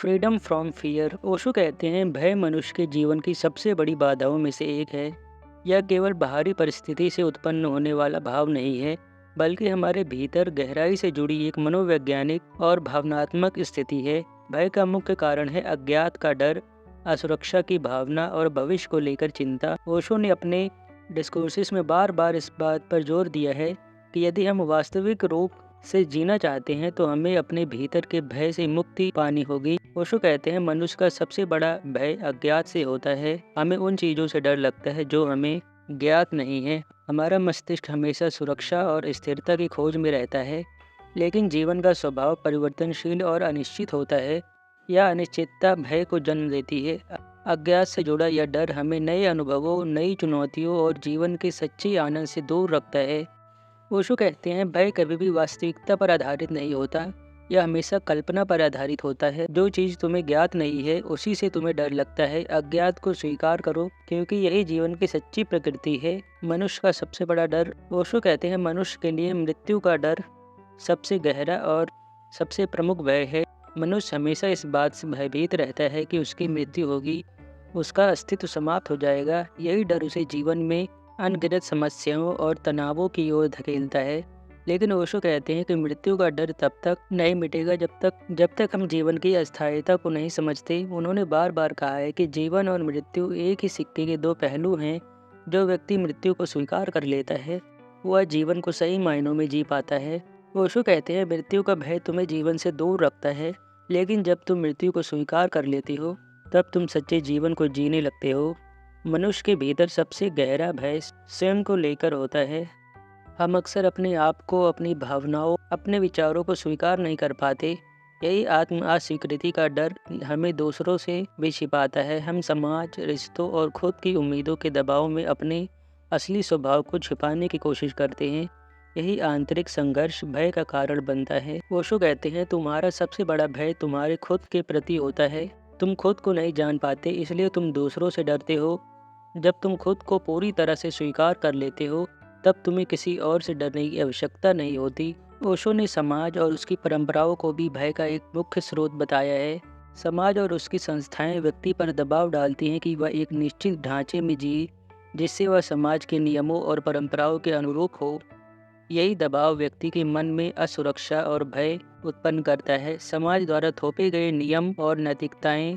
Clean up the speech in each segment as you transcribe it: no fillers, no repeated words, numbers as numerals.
Freedom from fear. Osho कहते हैं भय मनुष्य के जीवन की सबसे बड़ी बाधाओं में से एक है। यह केवल बाहरी परिस्थिति से उत्पन्न होने वाला भाव नहीं है, बल्कि हमारे भीतर गहराई से जुड़ी एक मनोवैज्ञानिक और भावनात्मक स्थिति है। भय का मुख्य कारण है अज्ञात का डर, असुरक्षा की भावना और भविष्य को लेकर चिंता। ओशो ने अपने डिस्कोर्सेस में बार बार इस बात पर जोर दिया है कि यदि हम वास्तविक रूप से जीना चाहते हैं तो हमें अपने भीतर के भय से मुक्ति पानी होगी। ओशो कहते हैं मनुष्य का सबसे बड़ा भय अज्ञात से होता है। हमें उन चीज़ों से डर लगता है जो हमें ज्ञात नहीं है। हमारा मस्तिष्क हमेशा सुरक्षा और स्थिरता की खोज में रहता है, लेकिन जीवन का स्वभाव परिवर्तनशील और अनिश्चित होता है। यह अनिश्चितता भय को जन्म देती है। अज्ञात से जुड़ा यह डर हमें नए अनुभवों, नई चुनौतियों और जीवन के सच्चे आनंद से दूर रखता है। ओशो कहते हैं भय कभी भी वास्तविकता पर आधारित नहीं होता, यह हमेशा कल्पना पर आधारित होता है। जो चीज़ तुम्हें ज्ञात नहीं है उसी से तुम्हें डर लगता है। अज्ञात को स्वीकार करो, क्योंकि यही जीवन की सच्ची प्रकृति है। मनुष्य का सबसे बड़ा डर। ओशो कहते हैं मनुष्य के लिए मृत्यु का डर सबसे गहरा और सबसे प्रमुख भय है। मनुष्य हमेशा इस बात से भयभीत रहता है कि उसकी मृत्यु होगी, उसका अस्तित्व समाप्त हो जाएगा। यही डर उसे जीवन में अनगिनत समस्याओं और तनावों की ओर धकेलता है। लेकिन ओशो कहते हैं कि मृत्यु का डर तब तक नहीं मिटेगा जब तक हम जीवन की अस्थायीता को नहीं समझते। उन्होंने बार बार कहा है कि जीवन और मृत्यु एक ही सिक्के के दो पहलू हैं। जो व्यक्ति मृत्यु को स्वीकार कर लेता है वह जीवन को सही मायनों में जी पाता है। ओशो कहते हैं मृत्यु का भय तुम्हें जीवन से दूर रखता है, लेकिन जब तुम मृत्यु को स्वीकार कर लेते हो तब तुम सच्चे जीवन को जीने लगते हो। मनुष्य के भीतर सबसे गहरा भय स्वयं को लेकर होता है। हम अक्सर अपने आप को, अपनी भावनाओं, अपने विचारों को स्वीकार नहीं कर पाते। यही आत्म अस्वीकृति का डर हमें दूसरों से भी छिपाता है। हम समाज, रिश्तों और खुद की उम्मीदों के दबाव में अपने असली स्वभाव को छिपाने की कोशिश करते हैं। यही आंतरिक संघर्ष भय का कारण बनता है। ओशो कहते हैं तुम्हारा सबसे बड़ा भय तुम्हारे खुद के प्रति होता है। तुम खुद को नहीं जान पाते, इसलिए तुम दूसरों से डरते हो। जब तुम खुद को पूरी तरह से स्वीकार कर लेते हो तब तुम्हें किसी और से डरने की आवश्यकता नहीं होती। ओशो ने समाज और उसकी परंपराओं को भी भय का एक मुख्य स्रोत बताया है। समाज और उसकी संस्थाएं व्यक्ति पर दबाव डालती हैं कि वह एक निश्चित ढांचे में जिए, जिससे वह समाज के नियमों और परंपराओं के अनुरूप हो। यही दबाव व्यक्ति के मन में असुरक्षा और भय उत्पन्न करता है। समाज द्वारा थोपे गए नियम और नैतिकताएं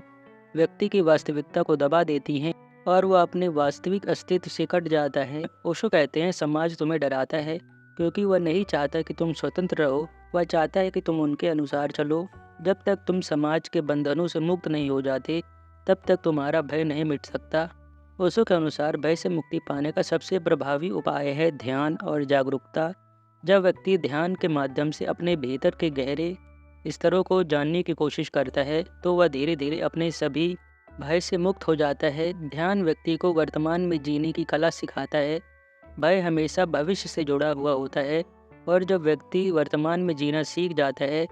व्यक्ति की वास्तविकता को दबा देती हैं और वह अपने वास्तविक अस्तित्व से कट जाता है। ओशो कहते हैं समाज तुम्हें डराता है क्योंकि वह नहीं चाहता कि तुम स्वतंत्र रहो, वह चाहता है कि तुम उनके अनुसार चलो। जब तक तुम समाज के बंधनों से मुक्त नहीं हो जाते तब तक तुम्हारा भय नहीं मिट सकता। ओशो के अनुसार भय से मुक्ति पाने का सबसे प्रभावी उपाय है ध्यान और जागरूकता। जब व्यक्ति ध्यान के माध्यम से अपने भीतर के गहरे स्तरों को जानने की कोशिश करता है तो वह धीरे धीरे अपने सभी भय से मुक्त हो जाता है। ध्यान व्यक्ति को वर्तमान में जीने की कला सिखाता है। भय हमेशा भविष्य से जुड़ा हुआ होता है और जब व्यक्ति वर्तमान में जीना सीख जाता है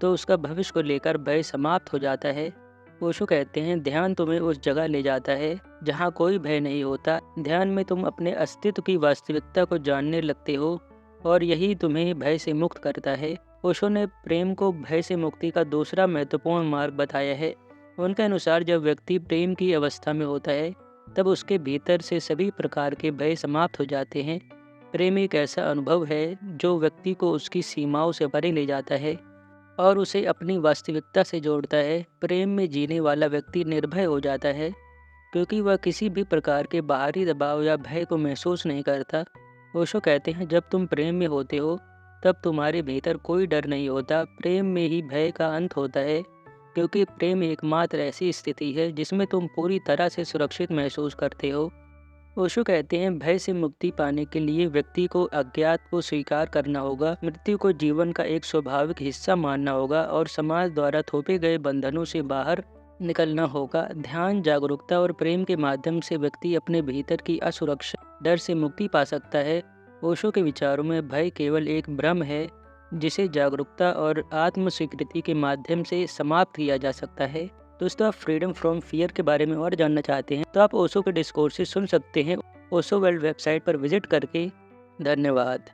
तो उसका भविष्य को लेकर भय समाप्त हो जाता है। ओशो कहते हैं ध्यान तुम्हें उस जगह ले जाता है जहाँ कोई भय नहीं होता। ध्यान में तुम अपने अस्तित्व की वास्तविकता को जानने लगते हो और यही तुम्हें भय से मुक्त करता है। ओशो ने प्रेम को भय से मुक्ति का दूसरा महत्वपूर्ण मार्ग बताया है। उनके अनुसार जब व्यक्ति प्रेम की अवस्था में होता है तब उसके भीतर से सभी प्रकार के भय समाप्त हो जाते हैं। प्रेम एक ऐसा अनुभव है जो व्यक्ति को उसकी सीमाओं से परे ले जाता है और उसे अपनी वास्तविकता से जोड़ता है। प्रेम में जीने वाला व्यक्ति निर्भय हो जाता है क्योंकि वह किसी भी प्रकार के बाहरी दबाव या भय को महसूस नहीं करता। ओशो कहते हैं जब तुम प्रेम में होते हो तब तुम्हारे भीतर कोई डर नहीं होता। प्रेम में ही भय का अंत होता है, क्योंकि प्रेम एकमात्र ऐसी स्थिति है जिसमें तुम पूरी तरह से सुरक्षित महसूस करते हो। ओशो कहते हैं भय से मुक्ति पाने के लिए व्यक्ति को अज्ञात को स्वीकार करना होगा, मृत्यु को जीवन का एक स्वाभाविक हिस्सा मानना होगा और समाज द्वारा थोपे गए बंधनों से बाहर निकलना होगा। ध्यान, जागरूकता और प्रेम के माध्यम से व्यक्ति अपने भीतर की असुरक्षा, डर से मुक्ति पा सकता है। ओशो के विचारों में भय केवल एक भ्रम है जिसे जागरूकता और आत्म स्वीकृति के माध्यम से समाप्त किया जा सकता है। दोस्तों, आप फ्रीडम फ्रॉम फियर के बारे में और जानना चाहते हैं तो आप ओशो के डिस्कोर्सेस सुन सकते हैं ओशो वर्ल्ड वेबसाइट पर विजिट करके। धन्यवाद।